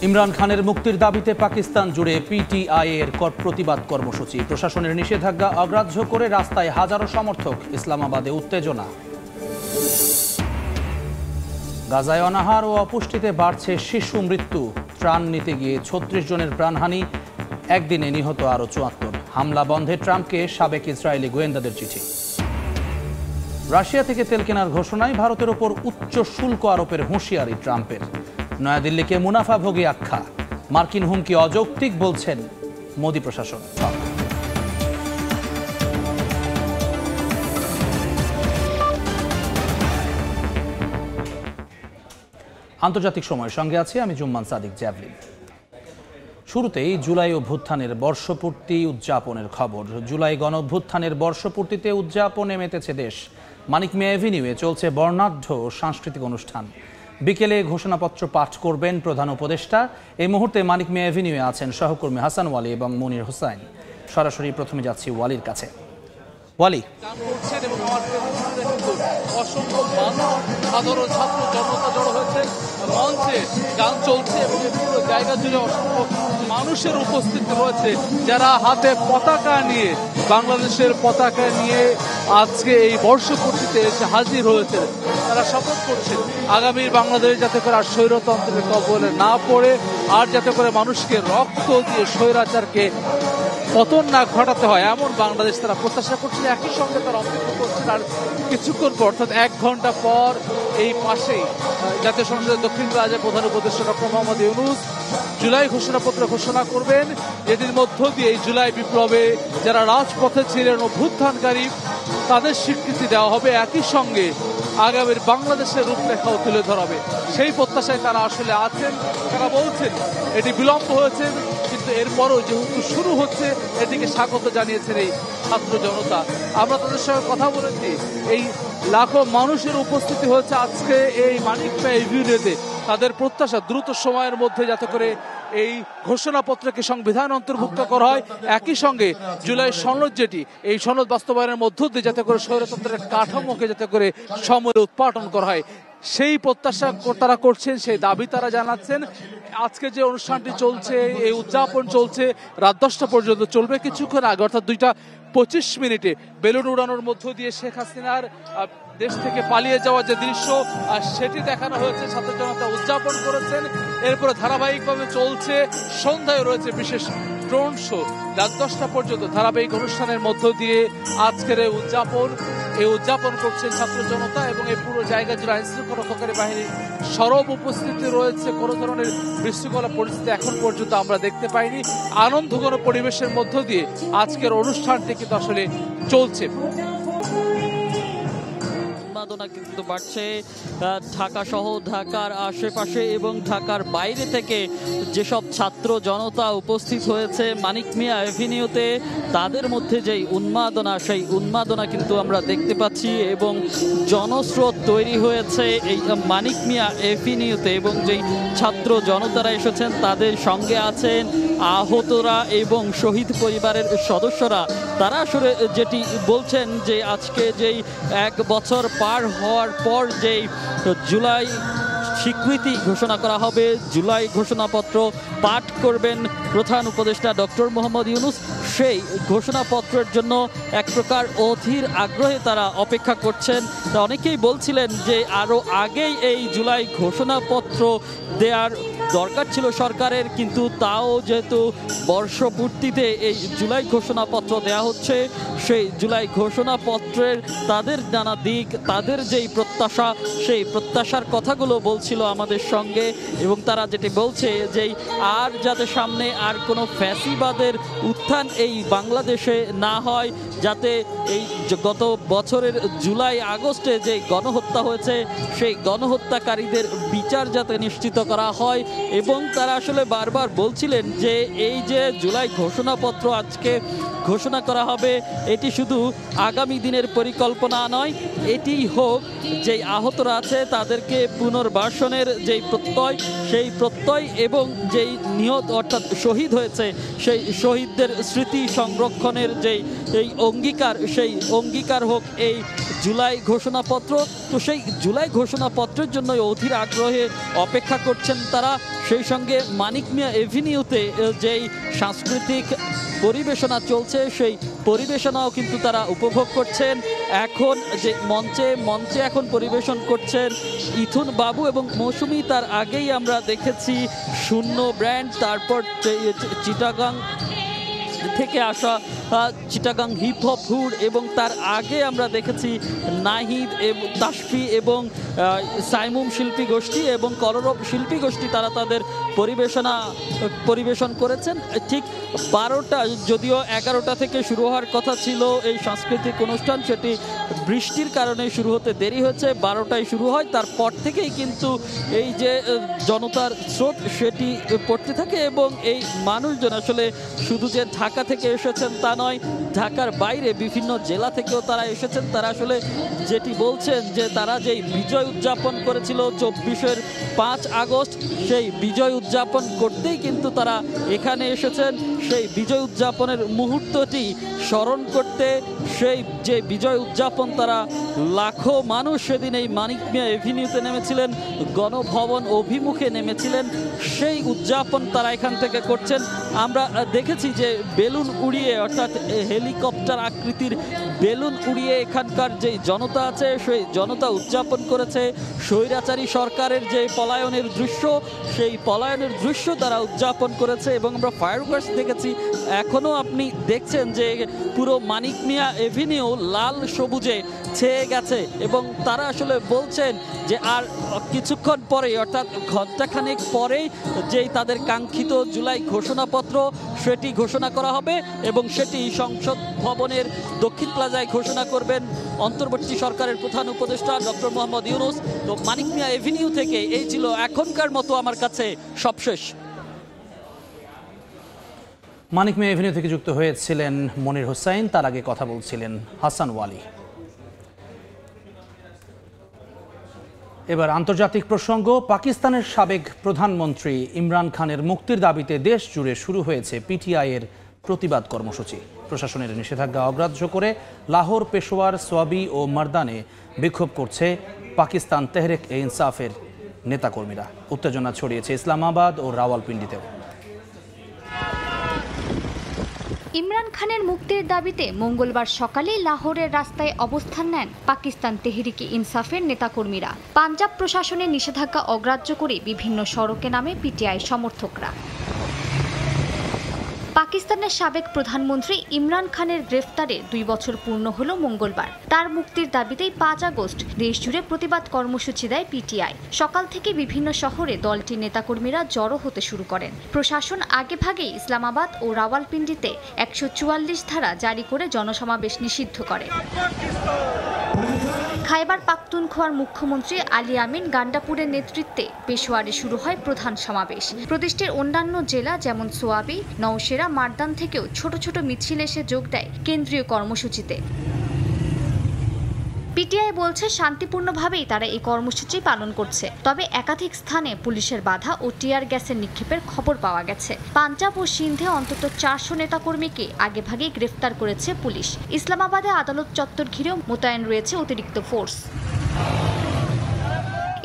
ইমরান খানের মুক্তির দাবিতে পাকিস্তান জুড়ে পিটিআই এর প্রতিবাদ কর্মসূচি। প্রশাসনের নিষেধাজ্ঞা অগ্রাহ্য করে রাস্তায় হাজারো সমর্থক। ইসলামাবাদে উত্তেজনা। গাজায় অনাহার ও অপুষ্টিতে বাড়ছে শিশু মৃত্যু। ত্রাণ নিতে গিয়ে ৩৬ জনের প্রাণহানি, একদিনে নিহত আরও ৭৪। হামলা বন্ধে ট্রাম্পকে সাবেক ইসরায়েলি গোয়েন্দাদের চিঠি। রাশিয়া থেকে তেল কেনার ঘোষণায় ভারতের ওপর উচ্চ শুল্ক আরোপের হুঁশিয়ারি ট্রাম্পের। নয়াদিল্লিকে মুনাফাভোগী আখ্যা। মার্কিন হুমকি অযৌক্তিক বলছেন মোদি প্রশাসন। আন্তর্জাতিক সময়ের সঙ্গে আছি আমি জুম্মান সাদিক জ্যাভলিন। শুরুতেই জুলাই অভ্যুত্থানের বর্ষপূর্তি উদযাপনের খবর। জুলাই গণ অভ্যুত্থানের বর্ষপূর্তিতে উদযাপনে মেতেছে দেশ। মানিক মিয়া এভিনিউয়ে চলছে বর্ণাঢ্য সাংস্কৃতিক অনুষ্ঠান। বিকেলে ঘোষণাপত্র পাঠ করবেন প্রধান উপদেষ্টা। এই মুহূর্তে মানিক মিয়া এভিনিউয়ে আছেন সহকর্মী হাসান ওয়ালি এবং মনির হোসাইন। সরাসরি প্রথমে যাচ্ছি ওয়ালির কাছে। ওয়ালি, অসংখ্য সাধারণ ছাত্র জনতা জড়ো হয়েছে, মঞ্চে গান চলছে এবং পুরো জায়গা জুড়ে অসংখ্য মানুষের উপস্থিতি রয়েছে যারা হাতে পতাকা নিয়ে, বাংলাদেশের পতাকা নিয়ে আজকে এই বর্ষপূর্তিতে এসে হাজির হয়েছে। তারা শপথ করছে আগামী বাংলাদেশ যাতে করে আর স্বৈরতন্ত্রের কবলে না পড়ে, আর যাতে করে মানুষকে রক্ত দিয়ে স্বৈরাচারকে পতন না ঘটাতে হয় এমন বাংলাদেশ তারা প্রত্যাশা করছেন। একই সঙ্গে তারা অপেক্ষা করছেন আর কিছুক্ষণ পর, অর্থাৎ 1 ঘন্টা পর এই পাশেই জাতীয় সংসদের দক্ষিণ রাজ্যের প্রধান উপদেষ্টা ডক্টর মোহাম্মদ ইউনূস জুলাই ঘোষণাপত্র ঘোষণা করবেন, যেটির মধ্য দিয়ে এই জুলাই বিপ্লবে যারা রাজপথে ছিলেন, অভ্যুত্থানকারী, তাদের স্বীকৃতি দেওয়া হবে। একই সঙ্গে আগামীর বাংলাদেশের রূপরেখাও তুলে ধরাবে, সেই প্রত্যাশায় তারা আসলে আছেন। তারা বলছেন এটি বিলম্ব হয়েছে, কিন্তু এরপরও যেহেতু শুরু হচ্ছে এটিকে স্বাগত জানিয়েছেন এই ছাত্র জনতা। আমরা তাদের সঙ্গে কথা বলেছি। এই লাখো মানুষের উপস্থিতি হয়েছে আজকে এই মানিক মিয়া এভিনিউতে। তাদের প্রত্যাশা দ্রুত সময়ের মধ্যে যাতে করে এই ঘোষণাপত্রকে সংবিধান অন্তর্ভুক্ত করা হয়, একই সঙ্গে জুলাই সনদ, যেটি এই সনদ বাস্তবায়নের মধ্য দিয়ে যাতে করে স্বৈরতন্ত্রের কাঠামোকে যাতে করে সময়ে উৎপাটন করা হয়, সেই প্রত্যাশা তারা করছেন, সেই দাবি তারা জানাচ্ছেন। আজকে যে অনুষ্ঠানটি চলছে, এই উদযাপন চলছে রাত 10টা পর্যন্ত চলবে। কিছুক্ষণ আগে অর্থাৎ 2:25 বেলুন উড়ানোর মধ্য দিয়ে শেখ হাসিনার দেশ থেকে পালিয়ে যাওয়ার যে দৃশ্য সেটি দেখানো হয়েছে, ছাত্র জনতা উদযাপন করেছেন। এরপরে ধারাবাহিকভাবে চলছে, সন্ধ্যায় রয়েছে বিশেষ ড্রোন শো। রাত 10টা পর্যন্ত ধারাবাহিক অনুষ্ঠানের মধ্য দিয়ে আজকের এই উদযাপন করছেন ছাত্র জনতা এবং এই পুরো জায়গা জুড়ে আইন শৃঙ্খলা রক্ষাকারী বাহিনীর সরব উপস্থিতি রয়েছে। কোনো ধরনের বিশৃঙ্খলা পরিস্থিতি এখন পর্যন্ত আমরা দেখতে পাইনি। আনন্দঘন পরিবেশের মধ্য দিয়ে আজকের অনুষ্ঠানটি কিন্তু আসলে চলছে। কিন্তু বাড়ছে ঢাকা সহ ঢাকার আশেপাশে এবং ঢাকার বাইরে থেকে যেসব ছাত্র জনতা উপস্থিত হয়েছে মানিক মিয়া এভিনিউতে, তাদের মধ্যে যেই উন্মাদনা, সেই উন্মাদনা কিন্তু আমরা দেখতে পাচ্ছি এবং জনস্রোত তৈরি হয়েছে এই মানিক মিয়া এভিনিউতে। এবং যেই ছাত্র জনতারা এসেছেন তাদের সঙ্গে আছেন আহতরা এবং শহীদ পরিবারের সদস্যরা। তারা আসলে যেটি বলছেন যে আজকে যেই 1 বছর পার হওয়ার পর যেই জুলাই স্বীকৃতি ঘোষণা করা হবে, জুলাই ঘোষণাপত্র পাঠ করবেন প্রধান উপদেষ্টা ডক্টর মোহাম্মদ ইউনূস, সেই ঘোষণাপত্রের জন্য এক প্রকার অধীর আগ্রহে তারা অপেক্ষা করছেন। অনেকেই বলছিলেন যে আরও আগেই এই জুলাই ঘোষণাপত্র দেওয়ার দরকার ছিল সরকারের, কিন্তু তাও যেহেতু বর্ষপূর্তিতে এই জুলাই ঘোষণাপত্র দেওয়া হচ্ছে, সেই জুলাই ঘোষণাপত্রের তাদের নানা দিক, তাদের যেই প্রত্যাশা, সেই প্রত্যাশার কথাগুলো বলছিল আমাদের সঙ্গে। এবং তারা যেটি বলছে যে আর যাতে সামনে আর কোনো ফ্যাসিবাদের উত্থান এই বাংলাদেশে না হয়, যাতে এই গত বছরের জুলাই আগস্টে যে গণহত্যা হয়েছে সেই গণহত্যাকারীদের বিচার যাতে নিশ্চিত করা হয়। এবং তারা আসলে বারবার বলছিলেন যে এই যে জুলাই ঘোষণাপত্র আজকে ঘোষণা করা হবে, এটি শুধু আগামী দিনের পরিকল্পনা নয়, এটি হোক যেই আহতরা আছে তাদেরকে পুনর্বাসনের যেই প্রত্যয়, সেই প্রত্যয় এবং যেই নিহত অর্থাৎ শহীদ হয়েছে সেই শহীদদের স্মৃতি সংরক্ষণের যেই এই অঙ্গীকার, সেই অঙ্গীকার হোক এই জুলাই ঘোষণাপত্র। তো সেই জুলাই ঘোষণাপত্রের জন্য অধীর আগ্রহে অপেক্ষা করছেন তারা। সেই সঙ্গে মানিক মিয়া এভিনিউতে যেই সাংস্কৃতিক পরিবেশনা চলছে সেই পরিবেশনাও কিন্তু তারা উপভোগ করছেন। এখন যে মঞ্চে এখন পরিবেশন করছেন ইথুন বাবু এবং মৌসুমী। তার আগেই আমরা দেখেছি শূন্য ব্র্যান্ড, তারপর চিটাগাং থেকে আসা চিটাগাং হিপ হপ হুড, এবং তার আগে আমরা দেখেছি নাহিদ এবং তাসফি এবং সাইমুম শিল্পী গোষ্ঠী এবং কলরব শিল্পী গোষ্ঠী তারা তাদের পরিবেশন করেছেন। ঠিক 12টা, যদিও 11টা থেকে শুরু হওয়ার কথা ছিল এই সাংস্কৃতিক অনুষ্ঠান, সেটি বৃষ্টির কারণে শুরু হতে দেরি হয়েছে, 12টায় শুরু হয়। তারপর থেকেই কিন্তু এই যে জনতার স্রোত সেটি পড়তে থাকে এবং এই মানুষজন আসলে শুধু যে ঢাকা থেকে এসেছেন তা নয়, ঢাকার বাইরে বিভিন্ন জেলা থেকেও তারা এসেছেন। তারা আসলে যেটি বলছেন যে তারা যেই বিজয় উদযাপন করেছিল 24-এর 5 আগস্ট, সেই বিজয় উদযাপন করতেই কিন্তু তারা এখানে এসেছেন। সেই বিজয় উদযাপনের মুহূর্তটি স্মরণ করতে, সেই যে বিজয় উদযাপন তারা লাখো মানুষ সেদিন এই মানিক মিয়া এভিনিউতে নেমেছিলেন, গণভবন অভিমুখে নেমেছিলেন, সেই উদযাপন তারা এখান থেকে করছেন। আমরা দেখেছি যে বেলুন উড়িয়ে, অর্থাৎ হেলিকপ্টার আকৃতির বেলুন উড়িয়ে এখানকার যেই জনতা আছে সেই জনতা উদযাপন করেছে স্বৈরাচারী সরকারের যে পলায়নের দৃশ্য, সেই পলায়নের দৃশ্য তারা উদযাপন করেছে। এবং আমরা ফায়ারওয়ার্কস দেখেছি, এখনও আপনি দেখছেন যে পুরো মানিক মিয়া এভিনিউ লাল সবুজে ছেয়ে গেছে এবং তারা আসলে বলছেন যে আর কিছুক্ষণ পরেই, অর্থাৎ ঘণ্টাখানেক পরেই যেই তাদের কাঙ্ক্ষিত জুলাই ঘোষণাপত্র সেটি ঘোষণা করা হবে এবং সেটি সংসদ ভবনের দক্ষিণ প্লাজায় ঘোষণা করবেন অন্তর্বর্তী সরকারের প্রধান উপদেষ্টা ডক্টর মোহাম্মদ ইউনূস। তো মানিক মিয়া এভিনিউ থেকে এই ছিল এখনকার মতো আমার কাছে সবশেষ। মানিক মিয়া এভিনিউ থেকে যুক্ত হয়েছিলেন মনির হোসাইন, তার আগে কথা বলছিলেন হাসান ওয়ালি। এবার আন্তর্জাতিক প্রসঙ্গ। পাকিস্তানের সাবেক প্রধানমন্ত্রী ইমরান খানের মুক্তির দাবিতে দেশ জুড়ে শুরু হয়েছে পিটিআইয়ের প্রতিবাদ কর্মসূচি। প্রশাসনের নিষেধাজ্ঞা অগ্রাহ্য করে লাহোর, পেশোয়ার, সোয়াবি ও মারদানে বিক্ষোভ করছে পাকিস্তান তেহরিক এ ইনসাফের নেতাকর্মীরা। উত্তেজনা ছড়িয়েছে ইসলামাবাদ ও রাওয়ালপিন্ডিতেও। ইমরান খানের মুক্তির দাবিতে মঙ্গলবার সকালে লাহোরের রাস্তায় অবস্থান নেন পাকিস্তান তেহরিকে ইনসাফের নেতাকর্মীরা। পাঞ্জাব প্রশাসনের নিষেধাজ্ঞা অগ্রাহ্য করে বিভিন্ন সড়কে নামে পিটিআই সমর্থকরা। পাকিস্তানের সাবেক প্রধানমন্ত্রী ইমরান খানের গ্রেফতারের 2 বছর পূর্ণ হল মঙ্গলবার। তার মুক্তির দাবিতেই 5 আগস্ট দেশজুড়ে প্রতিবাদ কর্মসূচি দেয় পিটিআই। সকাল থেকে বিভিন্ন শহরে দলটির নেতাকর্মীরা জড়ো হতে শুরু করেন। প্রশাসন আগেভাগেই ইসলামাবাদ ও রাওয়ালপিন্ডিতে 144 ধারা জারি করে জনসমাবেশ নিষিদ্ধ করে। খাইবার পাখতুনখোয়ার মুখ্যমন্ত্রী আলী আমিন গান্ডাপুরের নেতৃত্বে পেশোয়ারে শুরু হয় প্রধান সমাবেশ। প্রদেশটির অন্যান্য জেলা যেমন সোয়াবি, নওশেরা, মারদান থেকেও ছোট ছোট মিছিল এসে যোগ দেয় কেন্দ্রীয় কর্মসূচিতে। পিটিআই বলছে শান্তিপূর্ণভাবেই তারা এই কর্মসূচি পালন করছে, তবে একাধিক স্থানে পুলিশের বাধা ও টিয়ার গ্যাসের নিক্ষেপের খবর পাওয়া গেছে। পাঞ্জাব ও সিন্ধে অন্তত 400 নেতাকর্মীকে আগেভাগেই গ্রেফতার করেছে পুলিশ। ইসলামাবাদে আদালত চত্বর ঘিরেও মোতায়েন রয়েছে অতিরিক্ত ফোর্স।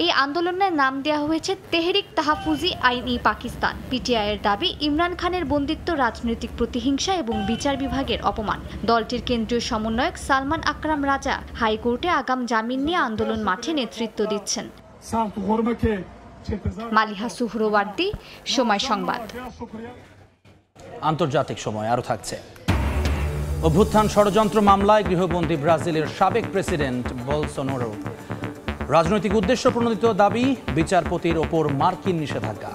এই আন্দোলনের নাম দেওয়া হয়েছে তেহরিক তাহফুজি আইন-ই পাকিস্তান। পিটিআইয়ের দাবি, ইমরান খানের বন্দিত্ব রাজনৈতিক প্রতিহিংসা এবং বিচার বিভাগের অপমান। দলটির কেন্দ্রীয় সমন্বয়ক সালমান আকরাম রাজা হাইকোর্টে আগাম জামিন নিয়ে আন্দোলন মাঠে নেতৃত্ব দিচ্ছেন। মালিহা সুহরওয়ার্দী, সময় সংবাদ। আন্তর্জাতিক সময় আরও থাকছে। অভ্যুত্থান ষড়যন্ত্র মামলায় গৃহবন্দী ব্রাজিলের সাবেক প্রেসিডেন্ট বলসোনারো। রাজনৈতিক উদ্দেশ্য প্রণোদিত দাবি, বিচারপতির ওপর মার্কিন নিষেধাজ্ঞা।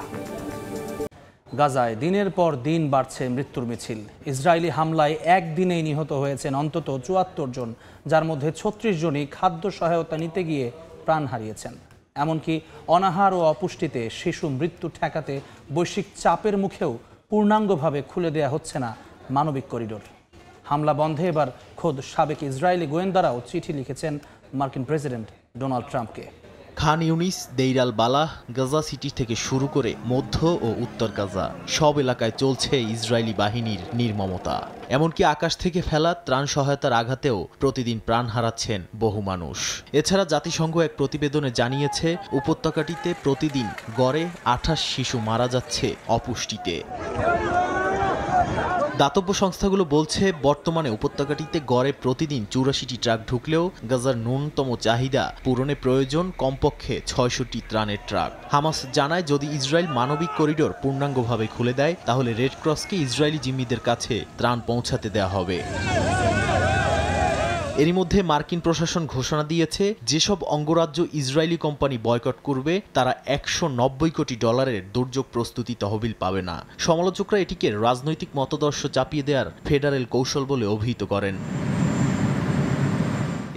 গাজায় দিনের পর দিন বাড়ছে মৃত্যুর মিছিল। ইসরায়েলি হামলায় একদিনেই নিহত হয়েছেন অন্তত 74 জন, যার মধ্যে 36 জনই খাদ্য সহায়তা নিতে গিয়ে প্রাণ হারিয়েছেন। এমনকি অনাহার ও অপুষ্টিতে শিশু মৃত্যু ঠেকাতে বৈশ্বিক চাপের মুখেও পূর্ণাঙ্গভাবে খুলে দেয়া হচ্ছে না মানবিক করিডোর। হামলা বন্ধে এবার খোদ সাবেক ইসরায়েলি গোয়েন্দারাও চিঠি লিখেছেন মার্কিন প্রেসিডেন্ট ডোনাল্ড ট্রাম্পকে। খান ইউনিস, দেইর আল বালাহ, গাজা সিটি থেকে শুরু করে মধ্য ও উত্তর গাজা সব এলাকায় চলছে ইসরায়েলি বাহিনীর নির্মমতা। এমনকি আকাশ থেকে ফেলা ত্রাণ সহায়তার আঘাতেও প্রতিদিন প্রাণ হারাচ্ছেন বহু মানুষ। এছাড়া জাতিসংঘ এক প্রতিবেদনে জানিয়েছে উপত্যকাটিতে প্রতিদিন গড়ে 28 শিশু মারা যাচ্ছে অপুষ্টিতে। দাতব্য সংস্থাগুলো বলছে বর্তমানে উপত্যকাটিতে গড়ে প্রতিদিন 84টি ট্রাক ঢুকলেও গাজার ন্যূনতম চাহিদা পূরণে প্রয়োজন কমপক্ষে 600টি ত্রাণের ট্রাক। হামাস জানায় যদি ইসরায়েল মানবিক করিডোর পূর্ণাঙ্গভাবে খুলে দেয় তাহলে রেড ক্রসকে ইসরায়েলি জিম্মিদের কাছে ত্রাণ পৌঁছাতে দেওয়া হবে। এরই মধ্যে মার্কিন প্রশাসন ঘোষণা দিয়েছে যেসব অঙ্গরাজ্য ইসরায়েলি কোম্পানি বয়কট করবে তারা $190 কোটি দুর্যোগ প্রস্তুতি তহবিল পাবে না। সমালোচকরা এটিকে রাজনৈতিক মতাদর্শ চাপিয়ে দেওয়ার ফেডারেল কৌশল বলে অভিহিত করেন।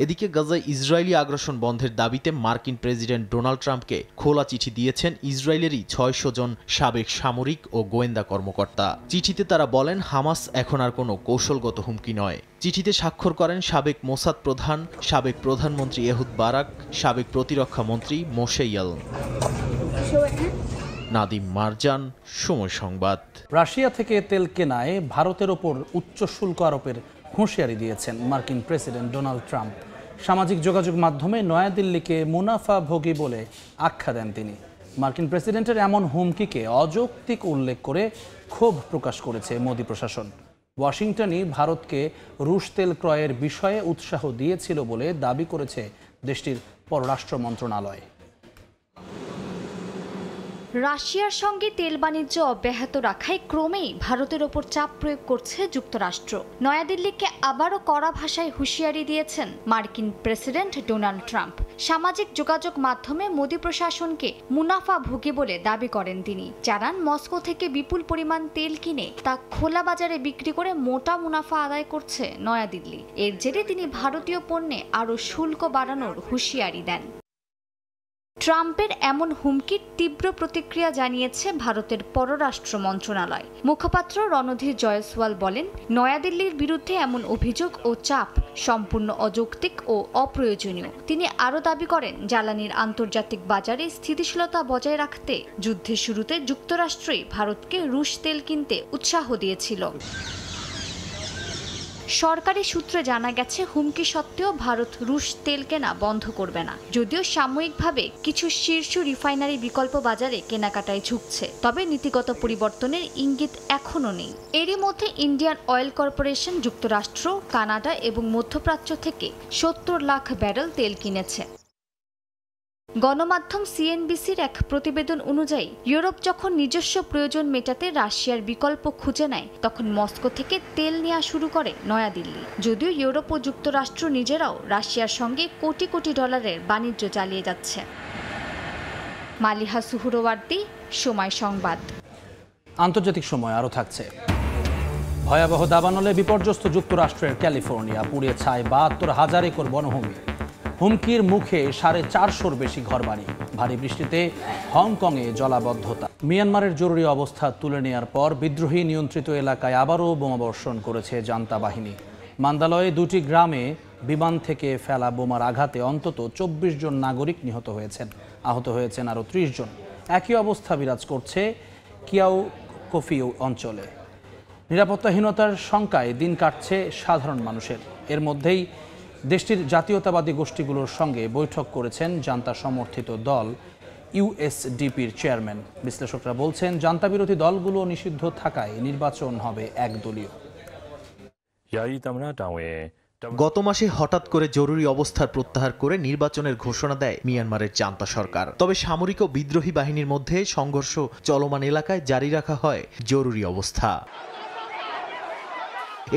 এদিকে গাজায় ইসরায়েলি আগ্রাসন বন্ধের দাবিতে মার্কিন প্রেসিডেন্ট ডোনাল্ড ট্রাম্পকে খোলা চিঠি দিয়েছেন ইসরায়েলেরই 600 জন সাবেক সামরিক ও গোয়েন্দা কর্মকর্তা। চিঠিতে তারা বলেন হামাস এখন আর কোনো কৌশলগত হুমকি নয়। চিঠিতে স্বাক্ষর করেন সাবেক মোসাদ প্রধান, সাবেক প্রধানমন্ত্রী এহুদ বারাক, সাবেক প্রতিরক্ষা মন্ত্রী মোশে ইয়ালন। নাদিম মারজান, সময় সংবাদ। রাশিয়া থেকে তেল কেনায় ভারতের ওপর উচ্চ শুল্ক আরোপের হুঁশিয়ারি দিয়েছেন মার্কিন প্রেসিডেন্ট ডোনাল্ড ট্রাম্প। সামাজিক যোগাযোগ মাধ্যমে নয়াদিল্লিকে মুনাফাভোগী বলে আখ্যা দেন তিনি। মার্কিন প্রেসিডেন্টের এমন হুমকিকে অযৌক্তিক উল্লেখ করে ক্ষোভ প্রকাশ করেছে মোদি প্রশাসন। ওয়াশিংটনই ভারতকে রুশ তেল ক্রয়ের বিষয়ে উৎসাহ দিয়েছিল বলে দাবি করেছে দেশটির পররাষ্ট্র মন্ত্রণালয়। রাশিয়ার সঙ্গে তেল বাণিজ্য অব্যাহত রাখায় ক্রমেই ভারতের ওপর চাপ প্রয়োগ করছে যুক্তরাষ্ট্র। নয়াদিল্লিকে আবারও কড়া ভাষায় হুঁশিয়ারি দিয়েছেন মার্কিন প্রেসিডেন্ট ডোনাল্ড ট্রাম্প। সামাজিক যোগাযোগ মাধ্যমে মোদি প্রশাসনকে মুনাফাভোগী বলে দাবি করেন তিনি। জানান মস্কো থেকে বিপুল পরিমাণ তেল কিনে তা খোলা বাজারে বিক্রি করে মোটা মুনাফা আদায় করছে নয়াদিল্লি। এর জেরে তিনি ভারতীয় পণ্যে আরও শুল্ক বাড়ানোর হুঁশিয়ারি দেন। ট্রাম্পের এমন হুমকির তীব্র প্রতিক্রিয়া জানিয়েছে ভারতের পররাষ্ট্র মন্ত্রণালয়। মুখপাত্র রণধীর জয়সওয়াল বলেন, নয়াদিল্লির বিরুদ্ধে এমন অভিযোগ ও চাপ সম্পূর্ণ অযৌক্তিক ও অপ্রয়োজনীয়। তিনি আরও দাবি করেন, জ্বালানির আন্তর্জাতিক বাজারে স্থিতিশীলতা বজায় রাখতে যুদ্ধের শুরুতে যুক্তরাষ্ট্রই ভারতকে রুশ তেল কিনতে উৎসাহ দিয়েছিল। সরকারি সূত্রে জানা গেছে হুমকি সত্ত্বেও ভারত রুশ তেল কেনা বন্ধ করবে না। যদিও সাময়িকভাবে কিছু শীর্ষ রিফাইনারি বিকল্প বাজারে কেনাকাটায় ঝুঁকছে, তবে নীতিগত পরিবর্তনের ইঙ্গিত এখনও নেই। এরই মধ্যে ইন্ডিয়ান অয়েল কর্পোরেশন যুক্তরাষ্ট্র, কানাডা এবং মধ্যপ্রাচ্য থেকে 70 লাখ ব্যারেল তেল কিনেছে। গণমাধ্যম সিএনবিসির এক প্রতিবেদন অনুযায়ী ইউরোপ যখন নিজস্ব প্রয়োজন মেটাতে রাশিয়ার বিকল্প খুঁজে নেয়, তখন মস্কো থেকে তেল নেওয়া শুরু করে নয়াদিল্লি। যদিও ইউরোপ ও যুক্তরাষ্ট্র নিজেরাও রাশিয়ার সঙ্গে কোটি কোটি ডলারের বাণিজ্য চালিয়ে যাচ্ছে। মালিহা সুহুরওয়ার্দী, সময় সংবাদ। আন্তর্জাতিক সময় আরও থাকছে। ভয়াবহ দাবানলে বিপর্যস্ত যুক্তরাষ্ট্রের ক্যালিফোর্নিয়া, পুড়ে ছাই 72,000 একর বনভূমি। হুমকির মুখে 450-র বেশি ঘরবাড়ি। ভারী বৃষ্টিতে হংকংয়ে জলাবদ্ধতা। মিয়ানমারের জরুরি অবস্থা তুলে নেওয়ার পর বিদ্রোহী নিয়ন্ত্রিত এলাকায় আবারও বোমাবর্ষণ করেছে জান্তা বাহিনী। মান্দালয়ে 2টি গ্রামে বিমান থেকে ফেলা বোমার আঘাতে অন্তত 24 জন নাগরিক নিহত হয়েছেন, আহত হয়েছেন আরও 30 জন। একই অবস্থা বিরাজ করছে কিয়াও কফিউ অঞ্চলে। নিরাপত্তাহীনতার শঙ্কায় দিন কাটছে সাধারণ মানুষের। এর মধ্যেই দেশটির জাতীয়তাবাদী গোষ্ঠীগুলোর সঙ্গে বৈঠক করেছেন জান্তা সমর্থিত দল ইউএসডিপির চেয়ারম্যান। বিশ্লেষকরা বলছেন, জান্তা বিরোধী দলগুলো নিষিদ্ধ থাকায় নির্বাচন হবে একদলীয়। গত মাসে হঠাৎ করে জরুরি অবস্থার প্রত্যাহার করে নির্বাচনের ঘোষণা দেয় মিয়ানমারের জান্তা সরকার। তবে সামরিক ও বিদ্রোহী বাহিনীর মধ্যে সংঘর্ষ চলমান এলাকায় জারি রাখা হয় জরুরি অবস্থা।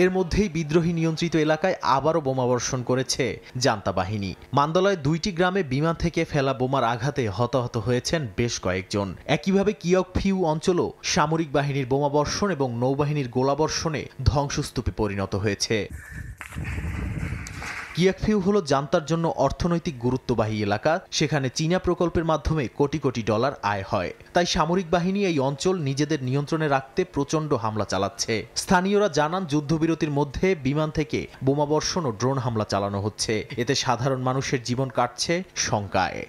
এর মধ্যেই বিদ্রোহী নিয়ন্ত্রিত এলাকায় আবারও বোমাবর্ষণ করেছে জান্তা বাহিনী। মান্দালয়ে 2টি গ্রামে বিমান থেকে ফেলা বোমার আঘাতে হতাহত হয়েছেন বেশ কয়েকজন। একইভাবে কিয়কফিউ অঞ্চলও সামরিক বাহিনীর বোমাবর্ষণ এবং নৌবাহিনীর গোলাবর্ষণে ধ্বংসস্তূপে পরিণত হয়েছে। কিয়াকফিউ হলো জান্তার জন্য অর্থনৈতিক গুরুত্ববাহী এলাকা। সেখানে চীনা প্রকল্পের মাধ্যমে কোটি কোটি ডলার আয় হয়। তাই সামরিক বাহিনী এই অঞ্চল নিজেদের নিয়ন্ত্রণে রাখতে প্রচণ্ড হামলা চালাচ্ছে। স্থানীয়রা জানান, যুদ্ধবিরতির মধ্যে বিমান থেকে বোমাবর্ষণ ও ড্রোন হামলা চালানো হচ্ছে। এতে সাধারণ মানুষের জীবন কাটছে শঙ্কায়।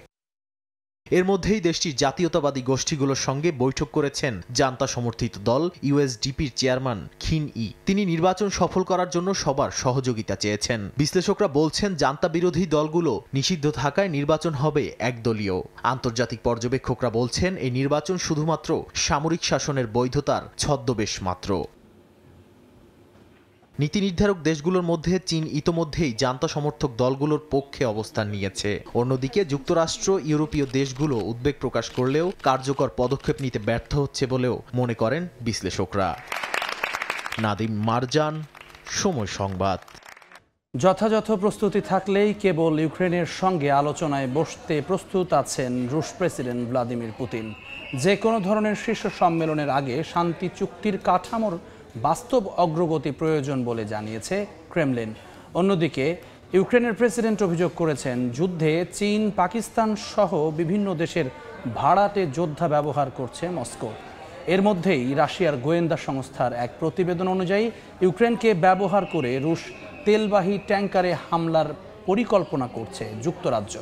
এর মধ্যেই দেশটির জাতীয়তাবাদী গোষ্ঠীগুলোর সঙ্গে বৈঠক করেছেন জান্তা সমর্থিত দল ইউএসডিপির চেয়ারম্যান খিন ই। তিনি নির্বাচন সফল করার জন্য সবার সহযোগিতা চেয়েছেন। বিশ্লেষকরা বলছেন জান্তা বিরোধী দলগুলো নিষিদ্ধ থাকায় নির্বাচন হবে একদলীয়। আন্তর্জাতিক পর্যবেক্ষকরা বলছেন এই নির্বাচন শুধুমাত্র সামরিক শাসনের বৈধতার ছদ্মবেশ মাত্র। নীতি নির্ধারক দেশগুলোর মধ্যে চীন ইতোমধ্যেই জান্তা সমর্থক দলগুলোর পক্ষে অবস্থান নিয়েছে। অন্যদিকে যুক্তরাষ্ট্র ইউরোপীয় দেশগুলো উদ্বেগ প্রকাশ করলেও কার্যকর পদক্ষেপ নিতে ব্যর্থ হচ্ছে বলেও মনে করেন বিশ্লেষকরা। নাদিম মারজান, সময় সংবাদ। যথাযথ প্রস্তুতি থাকলেই কেবল ইউক্রেনের সঙ্গে আলোচনায় বসতে প্রস্তুত আছেন রুশ প্রেসিডেন্ট ভ্লাদিমির পুতিন। যে কোনো ধরনের শীর্ষ সম্মেলনের আগে শান্তি চুক্তির কাঠামোর বাস্তব অগ্রগতি প্রয়োজন বলে জানিয়েছে ক্রেমলিন। অন্যদিকে ইউক্রেনের প্রেসিডেন্ট অভিযোগ করেছেন যুদ্ধে চীন, পাকিস্তান সহ বিভিন্ন দেশের ভাড়াটে যোদ্ধা ব্যবহার করছে মস্কো। এর মধ্যেই রাশিয়ার গোয়েন্দা সংস্থার এক প্রতিবেদন অনুযায়ী ইউক্রেনকে ব্যবহার করে রুশ তেলবাহী ট্যাঙ্কারে হামলার পরিকল্পনা করছে যুক্তরাজ্য।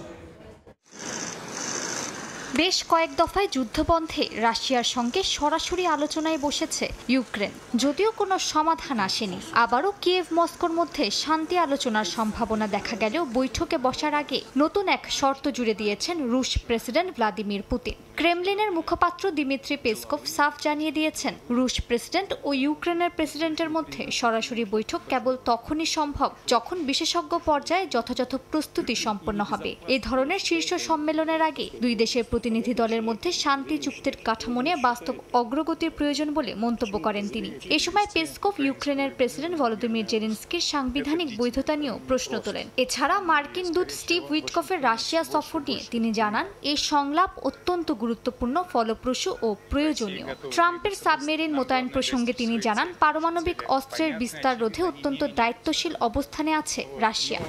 বেশ কয়েক দফায় যুদ্ধবন্ধে রাশিয়ার সঙ্গে সরাসরি আলোচনায় বসেছে ইউক্রেন, যদিও কোনো সমাধান আসেনি। আবারও কিয়েভ মস্কোর মধ্যে শান্তি আলোচনার সম্ভাবনা দেখা গেলেও বৈঠকে বসার আগে নতুন এক শর্ত জুড়ে দিয়েছেন রুশ প্রেসিডেন্ট ভ্লাদিমির পুতিন। ক্রেমলিনের মুখপাত্র দিমিত্রি পেসকভ সাফ জানিয়ে দিয়েছেন, রুশ প্রেসিডেন্ট ও ইউক্রেনের প্রেসিডেন্টের মধ্যে সরাসরি বৈঠক কেবল তখনই সম্ভব যখন বিশেষজ্ঞ পর্যায়ে যথাযথ প্রস্তুতি সম্পন্ন হবে। এই ধরনের শীর্ষ সম্মেলনের আগে দুই দেশের প্রতিনিধি দলের মধ্যে শান্তি চুক্তির কাঠামো নিয়ে বাস্তব অগ্রগতির প্রয়োজন বলে মন্তব্য করেন তিনি। এ সময় পেসকভ ইউক্রেনের প্রেসিডেন্ট ভলোদিমির জেলেনস্কির সাংবিধানিক বৈধতা নিয়েও প্রশ্ন তোলেন। এছাড়া মার্কিন দূত স্টিভ উইটকফের রাশিয়া সফর নিয়ে তিনি জানান, এই সংলাপ অত্যন্ত গুরুত্বপূর্ণ, ফলপ্রসূ ও প্রয়োজনীয়। ট্রাম্পের সাবমেরিন মোতায়েন প্রসঙ্গে তিনি জানান, পারমাণবিক অস্ত্রের বিস্তার রোধে অত্যন্ত দায়িত্বশীল অবস্থানে আছে রাশিয়া।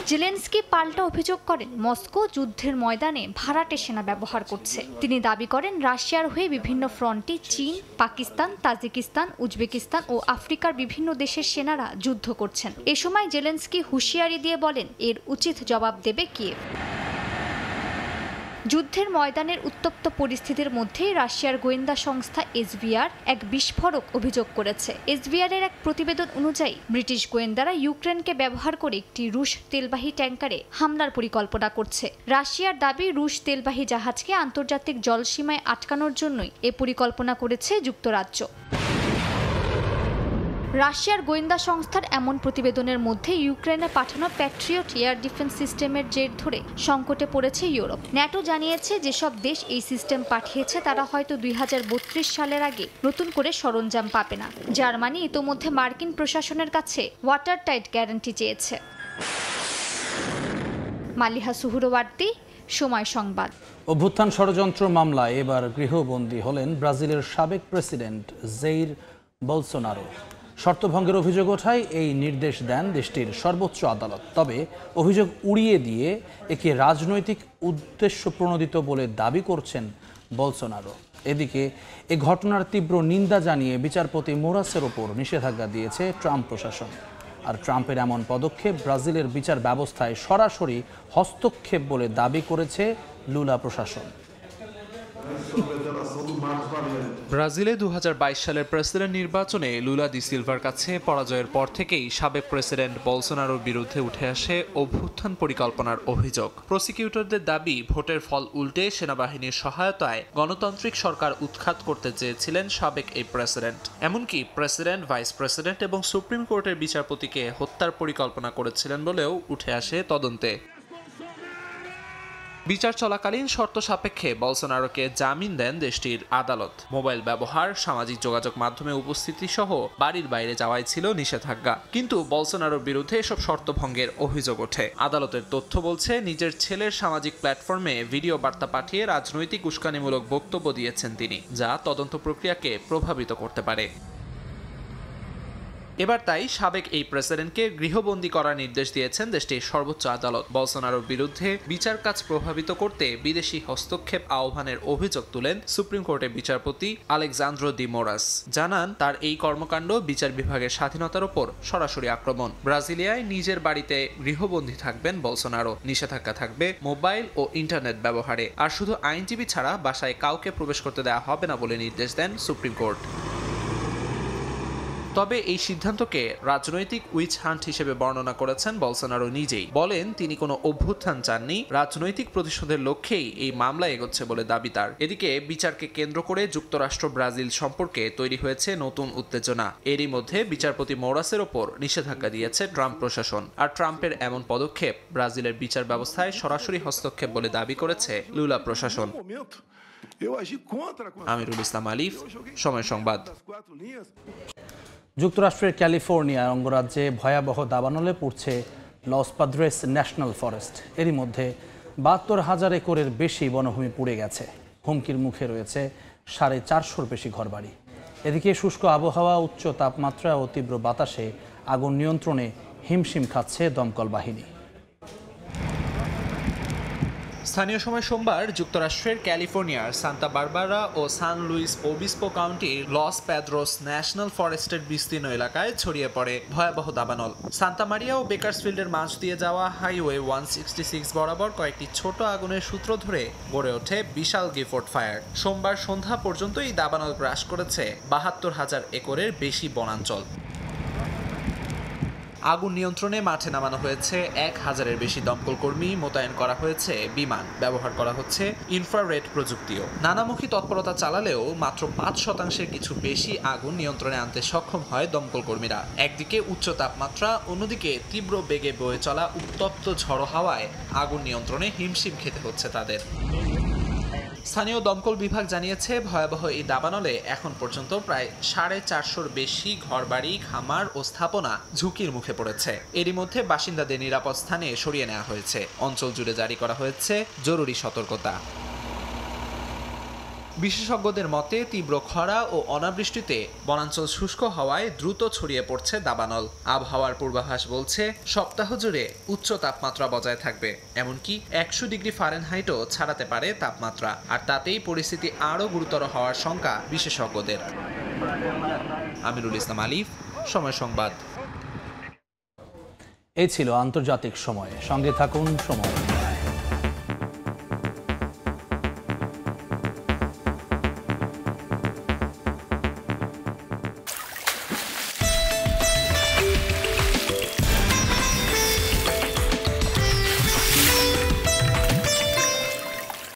জেলেনস্কি পাল্টা অভিযোগ করেন মস্কো যুদ্ধের ময়দানে ভাড়াটে সেনা ব্যবহার করছে। তিনি দাবি করেন রাশিয়ার হয়ে বিভিন্ন ফ্রন্টে চীন, পাকিস্তান, তাজিকিস্তান, উজবেকিস্তান ও আফ্রিকার বিভিন্ন দেশের সেনারা যুদ্ধ করছেন। এ সময় জেলেনস্কি হুঁশিয়ারি দিয়ে বলেন, এর উচিত জবাব দেবে কিয়েভ। যুদ্ধের ময়দানের উত্তপ্ত পরিস্থিতির মধ্যে রাশিয়ার গোয়েন্দা সংস্থা এসভিআর এক বিস্ফোরক অভিযোগ করেছে। এসভিআর-এর এক প্রতিবেদন অনুযায়ী ব্রিটিশ গোয়েন্দারা ইউক্রেনকে ব্যবহার করে একটি রুশ তেলবাহী ট্যাঙ্কারে হামলার পরিকল্পনা করছে। রাশিয়ার দাবি, রুশ তেলবাহী জাহাজকে আন্তর্জাতিক জলসীমায় আটকানোর জন্যই এ পরিকল্পনা করেছে যুক্তরাজ্য। রাশিয়ার গোয়েন্দা সংস্থার এমন প্রতিবেদনের মধ্যে ইউক্রেনে পাঠানো প্যাট্রিয়ট এয়ার ডিফেন্স সিস্টেমের জের ধরে সংকটে পড়েছে ইউরোপ। ন্যাটো জানিয়েছে যেসব দেশ এই সিস্টেম পাঠিয়েছে তারা হয়তো 2032 সালের আগে নতুন করে সরঞ্জাম পাবে না। জার্মানি ইতোমধ্যে মার্কিন প্রশাসনের কাছে ওয়াটারটাইট গ্যারান্টি চেয়েছে। মালিহা সুহুরওয়ার্দী, সময় সংবাদ। অভ্যুত্থান ষড়যন্ত্র মামলায় এবার গৃহবন্দী হলেন ব্রাজিলের সাবেক প্রেসিডেন্ট জেইর বলসোনারো। শর্তভঙ্গের অভিযোগ ওঠায় এই নির্দেশ দেন দেশটির সর্বোচ্চ আদালত। তবে অভিযোগ উড়িয়ে দিয়ে একে রাজনৈতিক উদ্দেশ্য প্রণোদিত বলে দাবি করছেন বলসোনারো। এদিকে এ ঘটনার তীব্র নিন্দা জানিয়ে বিচারপতি মোরাসের ওপর নিষেধাজ্ঞা দিয়েছে ট্রাম্প প্রশাসন। আর ট্রাম্পের এমন পদক্ষেপ ব্রাজিলের বিচার ব্যবস্থায় সরাসরি হস্তক্ষেপ বলে দাবি করেছে লুলা প্রশাসন। ব্রাজিলে 2022 সালের প্রেসিডেন্ট নির্বাচনে লুলা দি সিলভার কাছে পরাজয়ের পর থেকেই সাবেক প্রেসিডেন্ট বলসোনারোর বিরুদ্ধে উঠে আসে অভ্যুত্থান পরিকল্পনার অভিযোগ। প্রসিকিউটরদের দাবি, ভোটের ফল উল্টে সেনাবাহিনীর সহায়তায় গণতান্ত্রিক সরকার উৎখাত করতে চেয়েছিলেন সাবেক এই প্রেসিডেন্ট। এমনকি প্রেসিডেন্ট, ভাইস প্রেসিডেন্ট এবং সুপ্রিম কোর্টের বিচারপতিকে হত্যার পরিকল্পনা করেছিলেন বলেও উঠে আসে তদন্তে। বিচার চলাকালীন শর্ত সাপেক্ষে বলসোনারোকে জামিন দেন দেশটির আদালত। মোবাইল ব্যবহার, সামাজিক যোগাযোগ মাধ্যমে উপস্থিতি সহ বাড়ির বাইরে যাওয়াই ছিল নিষেধাজ্ঞা। কিন্তু বলসোনারোর বিরুদ্ধে এসব শর্ত ভঙ্গের অভিযোগ ওঠে। আদালতের তথ্য বলছে, নিজের ছেলের সামাজিক প্ল্যাটফর্মে ভিডিও বার্তা পাঠিয়ে রাজনৈতিক উস্কানিমূলক বক্তব্য দিয়েছেন তিনি, যা তদন্ত প্রক্রিয়াকে প্রভাবিত করতে পারে। এবার তাই সাবেক এই প্রেসিডেন্টকে গৃহবন্দী করার নির্দেশ দিয়েছেন দেশটির সর্বোচ্চ আদালত। বলসোনারোর বিরুদ্ধে বিচার কাজ প্রভাবিত করতে বিদেশি হস্তক্ষেপ আহ্বানের অভিযোগ তুলেন সুপ্রিম কোর্টের বিচারপতি আলেকজান্দ্রো ডি মোরাস। জানান তার এই কর্মকাণ্ড বিচার বিভাগের স্বাধীনতার উপর সরাসরি আক্রমণ। ব্রাজিলিয়ায় নিজের বাড়িতে গৃহবন্দী থাকবেন বলসোনারো। নিষেধাজ্ঞা থাকবে মোবাইল ও ইন্টারনেট ব্যবহারে। আর শুধু আইনজীবী ছাড়া বাসায় কাউকে প্রবেশ করতে দেওয়া হবে না বলে নির্দেশ দেন সুপ্রিম কোর্ট। তবে এই সিদ্ধান্তকে রাজনৈতিক উইচ হান্ট হিসেবে বর্ণনা করেছেন বলসোনারো নিজেই। বলেন তিনি কোনো অভ্যুত্থান চাননি, রাজনৈতিক প্রতিশোধের লক্ষ্যেই এই মামলা এগোচ্ছে বলে দাবি তার। এদিকে বিচারকে কেন্দ্র করে যুক্তরাষ্ট্র ব্রাজিল সম্পর্কে তৈরি হয়েছে নতুন উত্তেজনা। এরই মধ্যে বিচারপতি মোরাসের ওপর নিষেধাজ্ঞা দিয়েছে ট্রাম্প প্রশাসন। আর ট্রাম্পের এমন পদক্ষেপ ব্রাজিলের বিচার ব্যবস্থায় সরাসরি হস্তক্ষেপ বলে দাবি করেছে লুলা প্রশাসন। আমিরুল ইসলাম আলিফ, সময় সংবাদ। যুক্তরাষ্ট্রের ক্যালিফোর্নিয়া অঙ্গরাজ্যে ভয়াবহ দাবানলে পড়ছে লস পাদ্রেস ন্যাশনাল ফরেস্ট। এরই মধ্যে ৭২,০০০ একরের বেশি বনভূমি পুড়ে গেছে। হুমকির মুখে রয়েছে ৪৫০-র বেশি ঘরবাড়ি। এদিকে শুষ্ক আবহাওয়া, উচ্চ তাপমাত্রা ও তীব্র বাতাসে আগুন নিয়ন্ত্রণে হিমশিম খাচ্ছে দমকল বাহিনী। স্থানীয় সময় সোমবার যুক্তরাষ্ট্রের ক্যালিফোর্নিয়ার সান্তা বারবারা ও সান লুইস ওবিস্পো কাউন্টির লস প্যাদ্রোস ন্যাশনাল ফরেস্টের বিস্তীর্ণ এলাকায় ছড়িয়ে পড়ে ভয়াবহ দাবানল। সান্তা মারিয়া ও বেকার্সফিল্ডের মাঝ দিয়ে যাওয়া হাইওয়ে 166 বরাবর কয়েকটি ছোট আগুনের সূত্র ধরে গড়ে ওঠে বিশাল গিফট ফায়ার। সোমবার সন্ধ্যা পর্যন্ত এই দাবানল গ্রাস করেছে ৭২,০০০ একরের বেশি বনাঞ্চল। আগুন নিয়ন্ত্রণে মাঠে নামানো হয়েছে ১,০০০-এর বেশি দমকল কর্মী, মোতায়েন করা হয়েছে বিমান, ব্যবহার করা হচ্ছে ইনফ্রারেড প্রযুক্তিও। নানামুখী তৎপরতা চালালেও মাত্র ৫% কিছু বেশি আগুন নিয়ন্ত্রণে আনতে সক্ষম হয় দমকল কর্মীরা। একদিকে উচ্চ তাপমাত্রা, অন্যদিকে তীব্র বেগে বয়ে চলা উত্তপ্ত ঝড়ো হাওয়ায় আগুন নিয়ন্ত্রণে হিমশিম খেতে হচ্ছে তাদের। স্থানীয় দমকল বিভাগ জানিয়েছে ভয়াবহ এই দাবানলে এখন পর্যন্ত প্রায় ৪৫০-র বেশি ঘরবাড়ি, খামার ও স্থাপনা ঝুঁকির মুখে পড়েছে। এরই মধ্যে বাসিন্দাদের নিরাপদ স্থানে সরিয়ে নেওয়া হয়েছে। অঞ্চল জুড়ে জারি করা হয়েছে জরুরি সতর্কতা। বিশেষজ্ঞদের মতে তীব্র খরা ও অনাবৃষ্টিতে বনাঞ্চল শুষ্ক হওয়ায় দ্রুত ছড়িয়ে পড়ছে দাবানল। আবহাওয়ার পূর্বাভাস বলছে সপ্তাহ জুড়ে উচ্চ তাপমাত্রা বজায় থাকবে, এমনকি ১০০ ডিগ্রি ফারেনহাইটও ছাড়াতে পারে তাপমাত্রা। আর তাতেই পরিস্থিতি আরও গুরুতর হওয়ার শঙ্কা বিশেষজ্ঞদের। আমিরুল ইসলাম আলিফ, সময় সংবাদ। এই ছিল আন্তর্জাতিক সময়। সঙ্গে থাকুন সময়।